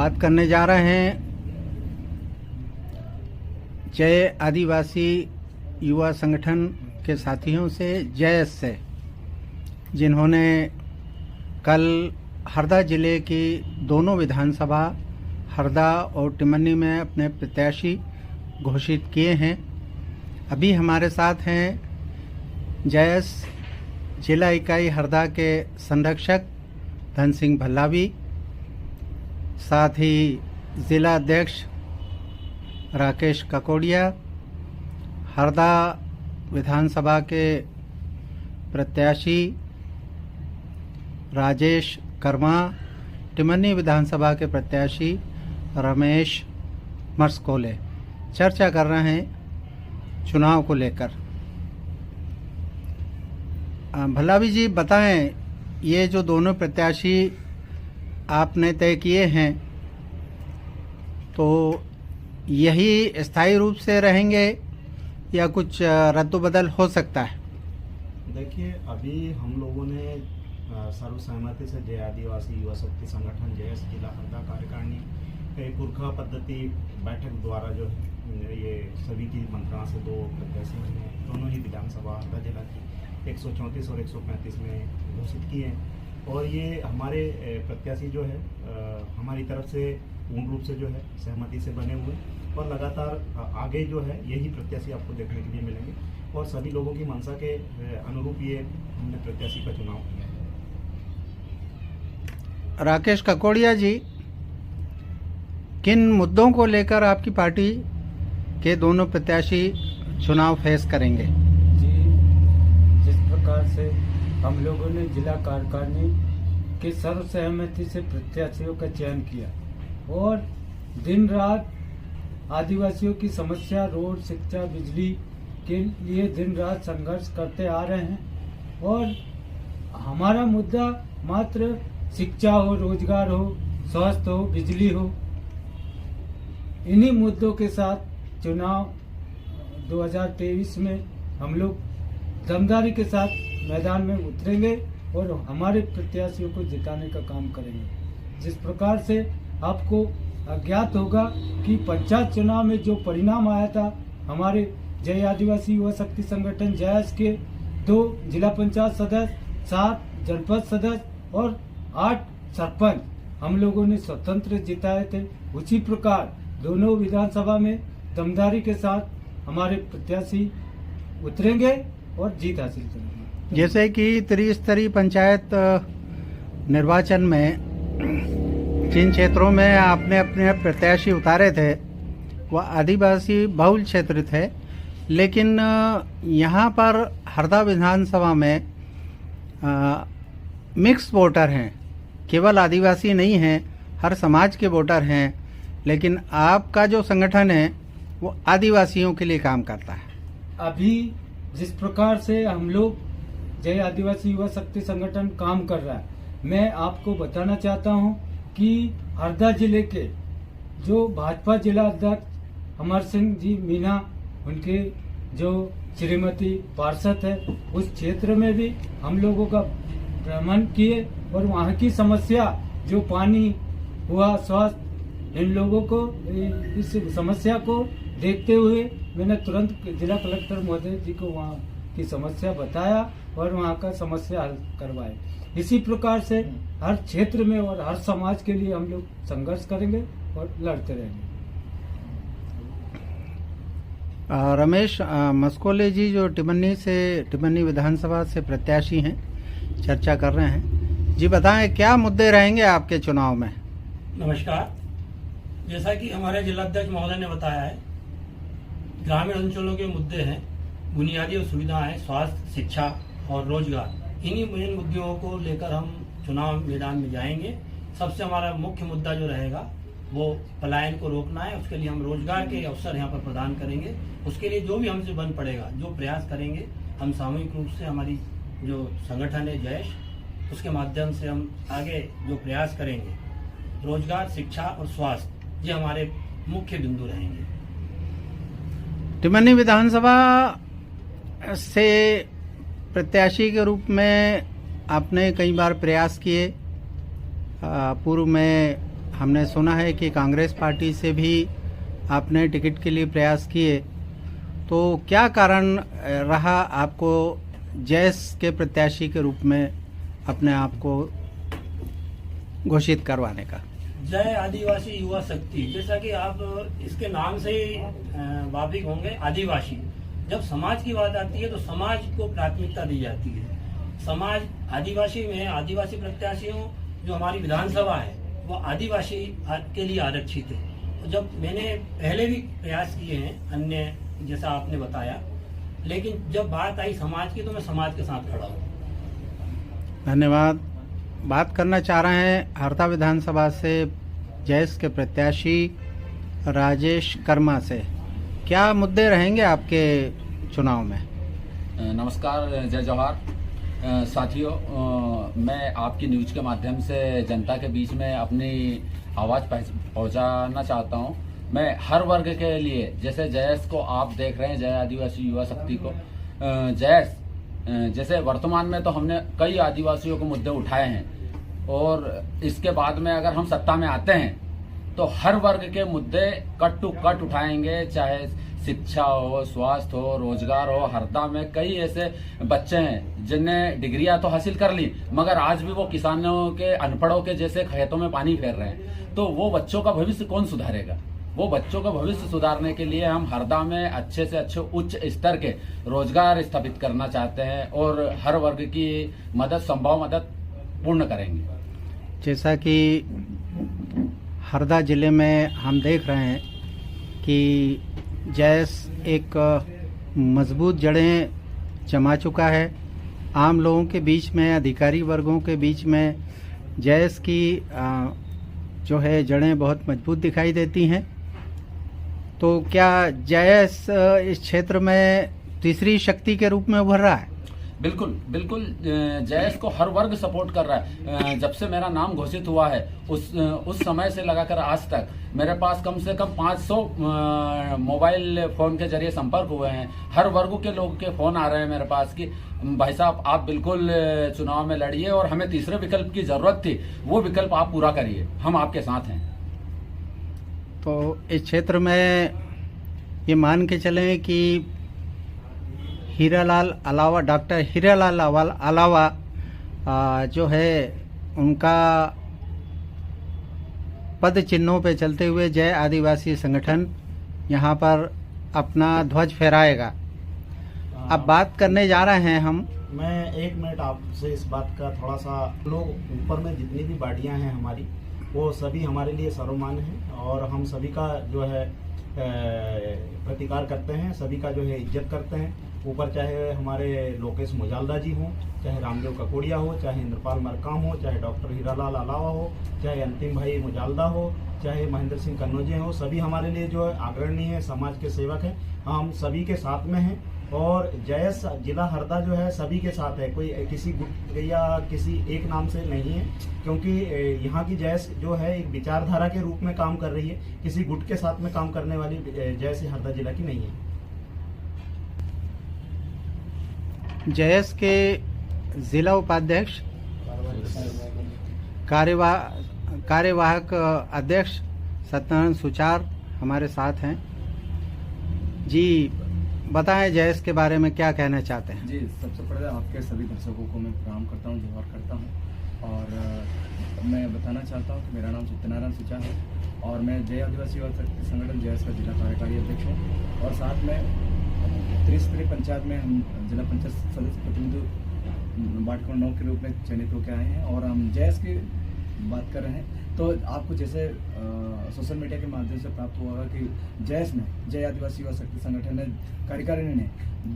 बात करने जा रहे हैं जय आदिवासी युवा संगठन के साथियों से, जयस से, जिन्होंने कल हरदा जिले की दोनों विधानसभा हरदा और टिमनी में अपने प्रत्याशी घोषित किए हैं। अभी हमारे साथ हैं जयस जिला इकाई हरदा के संरक्षक धन सिंह भल्लावी, साथ ही जिला अध्यक्ष राकेश ककोड़िया, हरदा विधानसभा के प्रत्याशी राजेश कर्मा, टिमनी विधानसभा के प्रत्याशी रमेश मस्कोले चर्चा कर रहे हैं चुनाव को लेकर। भल्लावी जी बताएं, ये जो दोनों प्रत्याशी आपने तय किए हैं तो यही स्थायी रूप से रहेंगे या कुछ रद्द-बदल हो सकता है? देखिए, अभी हम लोगों ने सर्वसहमति से जय आदिवासी युवा शक्ति संगठन जयस जिला हरदा कार्यकारिणी पुरखा पद्धति बैठक द्वारा जो ये सभी की मंत्रणा से दो प्रत्याशी हैं, दोनों ही विधानसभा हरदा जिला की 134 और 135 में घोषित किए हैं। और ये हमारे प्रत्याशी जो है हमारी तरफ से पूर्ण रूप से जो है सहमति से बने हुए और लगातार आगे जो है यही प्रत्याशी आपको देखने के लिए मिलेंगे और सभी लोगों की मंशा के अनुरूप ये हमने प्रत्याशी का चुनाव किया है। राकेश ककोड़िया जी, किन मुद्दों को लेकर आपकी पार्टी के दोनों प्रत्याशी चुनाव फेस करेंगे? जी, जिस प्रकार से हम लोगों ने जिला कार्यकारिणी के सर्वसहमति से प्रत्याशियों का चयन किया और दिन रात आदिवासियों की समस्या, रोड, शिक्षा, बिजली के लिए दिन रात संघर्ष करते आ रहे हैं और हमारा मुद्दा मात्र शिक्षा हो, रोजगार हो, स्वास्थ्य हो, बिजली हो, इन्हीं मुद्दों के साथ चुनाव 2023 में हम लोग दमदारी के साथ मैदान में उतरेंगे और हमारे प्रत्याशियों को जिताने का काम करेंगे। जिस प्रकार से आपको अज्ञात होगा कि पंचायत चुनाव में जो परिणाम आया था, हमारे जय आदिवासी युवा शक्ति संगठन जयस के 2 जिला पंचायत सदस्य, 7 जनपद सदस्य और 8 सरपंच हम लोगों ने स्वतंत्र जिताए थे। उसी प्रकार दोनों विधानसभा में दमदारी के साथ हमारे प्रत्याशी उतरेंगे और जीत हासिल करेंगे। जैसे कि त्रिस्तरीय पंचायत निर्वाचन में जिन क्षेत्रों में आपने अपने प्रत्याशी उतारे थे वह आदिवासी बहुल क्षेत्र थे, लेकिन यहाँ पर हरदा विधानसभा में मिक्स वोटर हैं, केवल आदिवासी नहीं हैं, हर समाज के वोटर हैं, लेकिन आपका जो संगठन है वो आदिवासियों के लिए काम करता है। अभी जिस प्रकार से हम लोग जय आदिवासी युवा शक्ति संगठन काम कर रहा है, मैं आपको बताना चाहता हूं कि हरदा जिले के जो भाजपा जिला अध्यक्ष अमर सिंह जी मीना, उनके जो श्रीमती पार्षद है, उस क्षेत्र में भी हम लोगों का भ्रमण किए और वहाँ की समस्या जो पानी हुआ, स्वास्थ्य, इन लोगों को इस समस्या को देखते हुए मैंने तुरंत जिला कलेक्टर महोदय जी को वहाँ की समस्या बताया और वहाँ का समस्या हल करवाए। इसी प्रकार से हर क्षेत्र में और हर समाज के लिए हम लोग संघर्ष करेंगे और लड़ते रहेंगे। रमेश मस्कोले जी जो टिमनी विधानसभा से प्रत्याशी हैं, चर्चा कर रहे हैं जी, बताएं क्या मुद्दे रहेंगे आपके चुनाव में? नमस्कार। जैसा कि हमारे जिलाध्यक्ष महोदय ने बताया है, ग्रामीण अंचलों के मुद्दे हैं, बुनियादी सुविधाएं, स्वास्थ्य, शिक्षा और रोजगार। इन्हीं मेन मुद्दों को लेकर हम चुनाव मैदान में जाएंगे। सबसे हमारा मुख्य मुद्दा जो रहेगा वो पलायन को रोकना है। उसके लिए हम रोजगार के अवसर यहाँ पर प्रदान करेंगे। उसके लिए जो भी हमसे बन पड़ेगा, जो प्रयास करेंगे, हम सामूहिक रूप से हमारी जो संगठन है जयश, उसके माध्यम से हम आगे जो प्रयास करेंगे, रोजगार, शिक्षा और स्वास्थ्य, ये हमारे मुख्य बिंदु रहेंगे। टिमनी विधानसभा से प्रत्याशी के रूप में आपने कई बार प्रयास किए। पूर्व में हमने सुना है कि कांग्रेस पार्टी से भी आपने टिकट के लिए प्रयास किए, तो क्या कारण रहा आपको जैस के प्रत्याशी के रूप में अपने आप को घोषित करवाने का? जय आदिवासी युवा शक्ति, जैसा कि आप इसके नाम से ही वाकिफ होंगे, आदिवासी। जब समाज की बात आती है तो समाज को प्राथमिकता दी जाती है। समाज आदिवासी में आदिवासी प्रत्याशियों जो हमारी विधानसभा है वो आदिवासी के लिए आरक्षित है। तो जब मैंने पहले भी प्रयास किए हैं अन्य, जैसा आपने बताया, लेकिन जब बात आई समाज की तो मैं समाज के साथ खड़ा हूँ। धन्यवाद। बात करना चाह रहे हैं हरदा विधानसभा से जैस के प्रत्याशी राजेश कर्मा से। क्या मुद्दे रहेंगे आपके चुनाव में? नमस्कार, जय जवाहर साथियों। मैं आपकी न्यूज़ के माध्यम से जनता के बीच में अपनी आवाज़ पहुंचाना चाहता हूं। मैं हर वर्ग के लिए, जैसे जैस को आप देख रहे हैं, जय आदिवासी युवा शक्ति को, जैस जैसे वर्तमान में तो हमने कई आदिवासियों के मुद्दे उठाए हैं, और इसके बाद में अगर हम सत्ता में आते हैं तो हर वर्ग के मुद्दे कट टू कट उठाएंगे, चाहे शिक्षा हो, स्वास्थ्य हो, रोजगार हो। हरदा में कई ऐसे बच्चे हैं जिन्हें डिग्रियां तो हासिल कर ली, मगर आज भी वो किसानों के, अनपढ़ों के जैसे खेतों में पानी फेर रहे हैं। तो वो बच्चों का भविष्य कौन सुधारेगा? वो बच्चों का भविष्य सुधारने के लिए हम हरदा में अच्छे से अच्छे उच्च स्तर के रोजगार स्थापित करना चाहते हैं, और हर वर्ग की मदद, संभव मदद पूर्ण करेंगे। जैसा कि हरदा जिले में हम देख रहे हैं कि जैस एक मजबूत जड़ें जमा चुका है। आम लोगों के बीच में, अधिकारी वर्गों के बीच में जैस की जो है जड़ें बहुत मजबूत दिखाई देती हैं। तो क्या जैस इस क्षेत्र में तीसरी शक्ति के रूप में उभर रहा है? बिल्कुल बिल्कुल, जैस को हर वर्ग सपोर्ट कर रहा है। जब से मेरा नाम घोषित हुआ है उस समय से लगाकर आज तक मेरे पास कम से कम 500 मोबाइल फोन के जरिए संपर्क हुए हैं। हर वर्ग के लोग के फोन आ रहे हैं मेरे पास कि भाई साहब आप बिल्कुल चुनाव में लड़िए, और हमें तीसरे विकल्प की जरूरत थी, वो विकल्प आप पूरा करिए, हम आपके साथ हैं। तो इस क्षेत्र में ये मान के चलें कि हीरालाल अलावा, डॉक्टर हीरालाल अलावा जो है उनका पद चिन्हों पे चलते हुए जय आदिवासी संगठन यहाँ पर अपना ध्वज फहराएगा। अब बात करने जा रहे हैं हम। मैं 1 मिनट आपसे इस बात का थोड़ा सा, लोग ऊपर में जितनी भी बाड़ियाँ हैं हमारी, वो सभी हमारे लिए सर्वमान्य हैं, और हम सभी का जो है प्रतिकार करते हैं, सभी का जो है इज्जत करते हैं। ऊपर चाहे हमारे लोकेश मुजालदा जी हों, चाहे रामदेव ककोड़िया हो, चाहे इंद्रपाल मरकाम हो, चाहे डॉक्टर हीरालाल अलावा हो, चाहे अंतिम भाई मुजालदा हो, चाहे महेंद्र सिंह कन्नौजे हो, सभी हमारे लिए जो है अग्रणी है, समाज के सेवक हैं। हम सभी के साथ में हैं, और जैस जिला हरदा जो है सभी के साथ है, कोई किसी गुट या किसी एक नाम से नहीं है, क्योंकि यहाँ की जैस जो है एक विचारधारा के रूप में काम कर रही है, किसी गुट के साथ में काम करने वाली जैस हरदा जिला की नहीं है। जैस के जिला उपाध्यक्ष, कार्यवाहक अध्यक्ष सत्यनारायण सुचार हमारे साथ हैं। जी बताएं जैस के बारे में क्या कहना चाहते हैं? जी, सबसे पहले आपके सभी दर्शकों को मैं प्रणाम करता हूं, जोहार करता हूं, और मैं बताना चाहता हूं कि मेरा नाम सत्यनारायण सुचार है, और मैं जय आदिवासी युवा शक्ति संगठन जैस का जिला कार्यकारी अध्यक्ष हूँ, और साथ में त्रिस्तरीय पंचायत में हम जिला पंचायत सदस्य प्रतिनिधि वार्ड क्रमांक 9 के रूप में चयनित होकर आए हैं। और हम जैस की बात कर रहे हैं तो आपको जैसे सोशल मीडिया के माध्यम से प्राप्त हुआ कि जैस ने, जय आदिवासी युवा शक्ति संगठन ने, कार्यकारिणी ने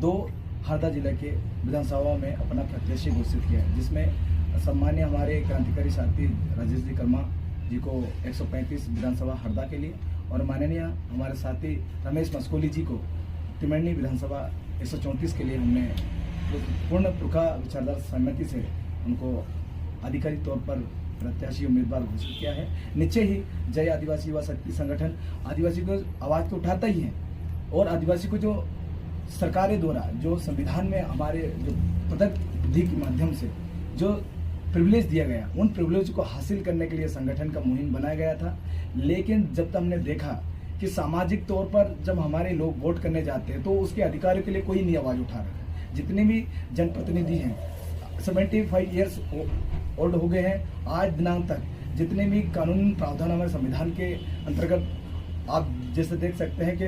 2 हरदा जिले के विधानसभा में अपना प्रत्याशी घोषित किया है, जिसमें सम्मान्य हमारे क्रांतिकारी साथी राजेश जी कर्मा जी को 135 विधानसभा हरदा के लिए, और माननीय हमारे साथी रमेश मस्कोली जी को तिमरनी विधानसभा 134 के लिए हमने पूर्ण पुरखा विचारधारा सहमति से उनको आधिकारिक तौर पर प्रत्याशी उम्मीदवार घोषित किया है। निश्चय ही जय आदिवासी युवा शक्ति संगठन आदिवासी को आवाज़ तो उठाता ही है, और आदिवासी को जो सरकारें द्वारा, जो संविधान में हमारे जो पदक विधि के माध्यम से जो प्रिविलेज दिया गया, उन प्रिविलेज को हासिल करने के लिए संगठन का मुहिम बनाया गया था। लेकिन जब तक हमने देखा कि सामाजिक तौर पर जब हमारे लोग वोट करने जाते हैं तो उसके अधिकारों के लिए कोई नहीं आवाज उठा रहा है। जितने भी जनप्रतिनिधि हैं 75 ईयर्स ओल्ड हो गए हैं, आज दिनांक तक जितने भी कानूनी प्रावधान हमारे संविधान के अंतर्गत आप जैसे देख सकते हैं कि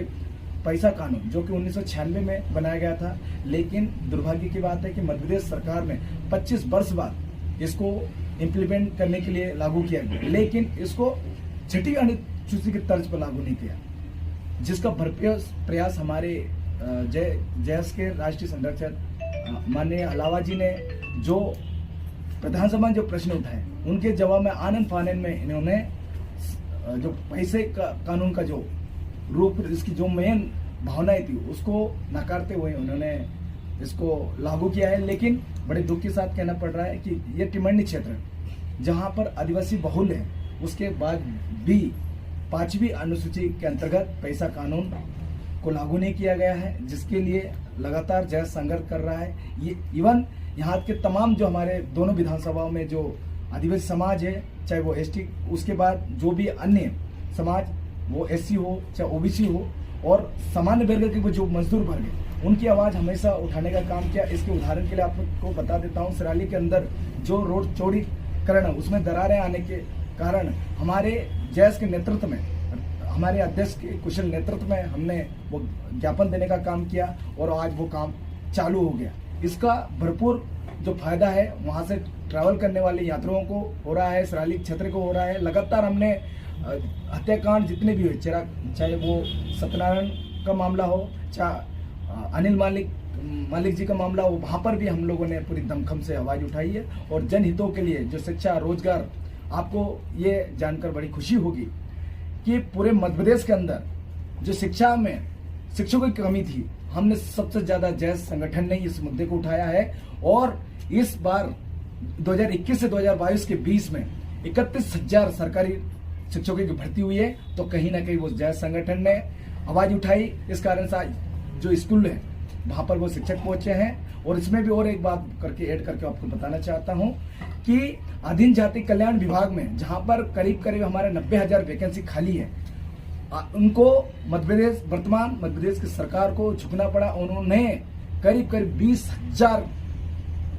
पैसा कानून जो कि 1996 में बनाया गया था, लेकिन दुर्भाग्य की बात है कि मध्य प्रदेश सरकार ने 25 वर्ष बाद इसको इम्प्लीमेंट करने के लिए लागू किया गया, लेकिन इसको छठी अनुसूची की तर्ज पर लागू नहीं किया, जिसका भरपूर प्रयास हमारे जयस के राष्ट्रीय संरक्षक माननीय अलावा जी ने जो विधानसभा जो प्रश्न उठाए उनके जवाब में आनंद फानन में इन्होंने जो पैसे का कानून का जो रूप इसकी जो मेन भावनाएं थी उसको नकारते हुए उन्होंने इसको लागू किया है। लेकिन बड़े दुख के साथ कहना पड़ रहा है कि ये टिमंडी क्षेत्र है जहां पर आदिवासी बहुल है, उसके बाद भी 5वीं अनुसूची के अंतर्गत पैसा कानून को लागू नहीं किया गया है, जिसके लिए लगातार जयस संघर्ष कर रहा है। ये इवन यहाँ के तमाम जो हमारे दोनों विधानसभाओं में जो आदिवासी समाज है, चाहे वो एसटी, उसके बाद जो भी अन्य समाज वो एससी हो चाहे ओबीसी हो और सामान्य वर्ग के जो मजदूर वर्ग है, उनकी आवाज हमेशा उठाने का काम किया। इसके उदाहरण के लिए आपको बता देता हूँ, सराली के अंदर जो रोड चौड़ीकरण उसमें दरारें आने के कारण हमारे जयस के नेतृत्व में, हमारे अध्यक्ष के कुशल नेतृत्व में हमने वो ज्ञापन देने का काम किया और आज वो काम चालू हो गया। इसका भरपूर जो फायदा है वहाँ से ट्रैवल करने वाले यात्रियों को हो रहा है, सराली क्षेत्र को हो रहा है। लगातार हमने हत्याकांड जितने भी हुए, चाहे वो सत्यनारायण का मामला हो, चाहे अनिल मालिक जी का मामला हो, वहाँ पर भी हम लोगों ने पूरी दमखम से आवाज उठाई है। और जनहितों के लिए जो शिक्षा रोजगार, आपको ये जानकर बड़ी खुशी होगी कि पूरे मध्य प्रदेश के अंदर जो शिक्षा में शिक्षकों की कमी थी, हमने सबसे ज्यादा जयस संगठन ने इस मुद्दे को उठाया है। और इस बार 2021 से 2022 के बीच में 31,000 सरकारी शिक्षकों की भर्ती हुई है, तो कहीं ना कहीं वो जयस संगठन ने आवाज उठाई। इस कारण से जो स्कूल है वहां पर वो शिक्षक पहुंचे हैं। और इसमें भी और एक बात करके ऐड करके आपको बताना चाहता हूं कि अधीन जाति कल्याण विभाग में जहां पर करीब हमारे 90,000 वैकेंसी खाली है, उनको वर्तमान मध्य प्रदेश की सरकार को झुकना पड़ा। उन्होंने करीब 20,000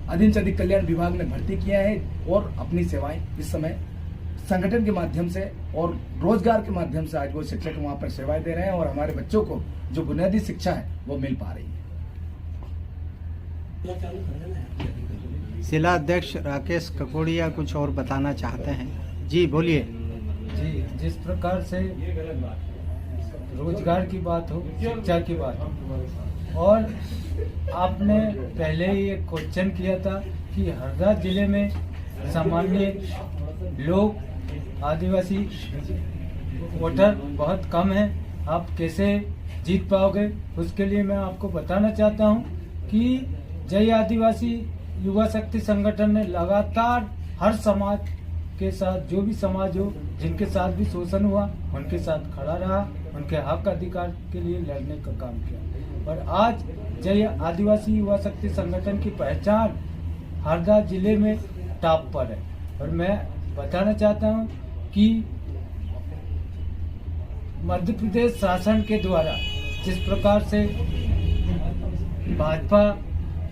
अधीन जाति कल्याण विभाग में भर्ती किया है और अपनी सेवाएं इस समय संगठन के माध्यम से और रोजगार के माध्यम से आज वो शिक्षक वहां पर सेवाएं दे रहे हैं और हमारे बच्चों को जो बुनियादी शिक्षा है वो मिल पा रही है। जिला अध्यक्ष राकेश ककोड़िया कुछ और बताना चाहते हैं। जी बोलिए। जी, जिस प्रकार से रोजगार की बात हो, शिक्षा की बात हो, और आपने पहले ही एक क्वेश्चन किया था कि हरदा जिले में सामान्य लोग, आदिवासी वोटर बहुत कम है, आप कैसे जीत पाओगे। उसके लिए मैं आपको बताना चाहता हूं कि जय आदिवासी युवा शक्ति संगठन ने लगातार हर समाज के साथ, जो भी समाज हो जिनके साथ भी शोषण हुआ, उनके साथ खड़ा रहा, उनके हक अधिकार के लिए लड़ने का काम किया। और आज जय आदिवासी युवा शक्ति संगठन की पहचान हरदा जिले में टॉप पर है। और मैं बताना चाहता हूं कि मध्य प्रदेश शासन के द्वारा जिस प्रकार से भाजपा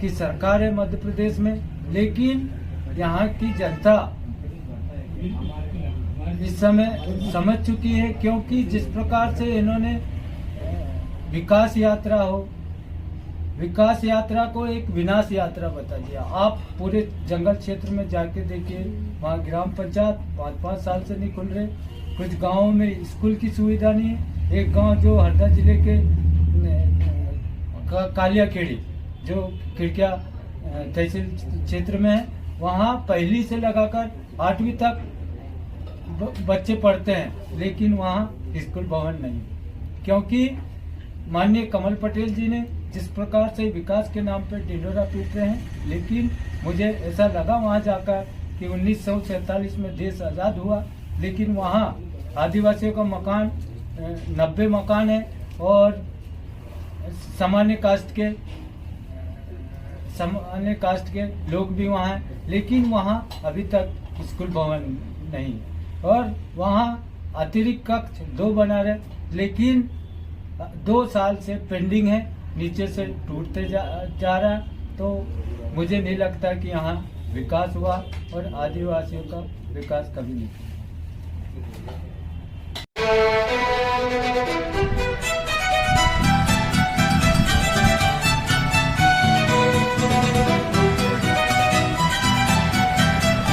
की सरकार है मध्य प्रदेश में, लेकिन यहाँ की जनता इस समय समझ चुकी है, क्योंकि जिस प्रकार से इन्होंने विकास यात्रा हो, विकास यात्रा को एक विनाश यात्रा बता दिया। आप पूरे जंगल क्षेत्र में जाके देखिए, वहाँ ग्राम पंचायत 5-5 साल से नहीं खुल रहे, कुछ गांवों में स्कूल की सुविधा नहीं है। एक गांव जो हरदा जिले के कालिया खेड़ी, जो खिड़किया तहसील क्षेत्र में है, वहाँ पहली से लगाकर 8वीं तक बच्चे पढ़ते हैं, लेकिन वहाँ स्कूल भवन नहीं, क्योंकि माननीय कमल पटेल जी ने जिस प्रकार से विकास के नाम पर ढिंढोरा पीट रहे हैं। लेकिन मुझे ऐसा लगा वहाँ जाकर कि 1947 में देश आज़ाद हुआ, लेकिन वहाँ आदिवासियों का मकान 90 मकान है और सामान्य कास्ट के अन्य कास्ट के लोग भी वहाँ हैं, लेकिन वहाँ अभी तक स्कूल भवन नहीं है। और वहाँ अतिरिक्त कक्ष 2 बना रहे, लेकिन 2 साल से पेंडिंग है, नीचे से टूटते जा रहा है। तो मुझे नहीं लगता कि यहाँ विकास हुआ और आदिवासियों का विकास कभी नहीं हुआ।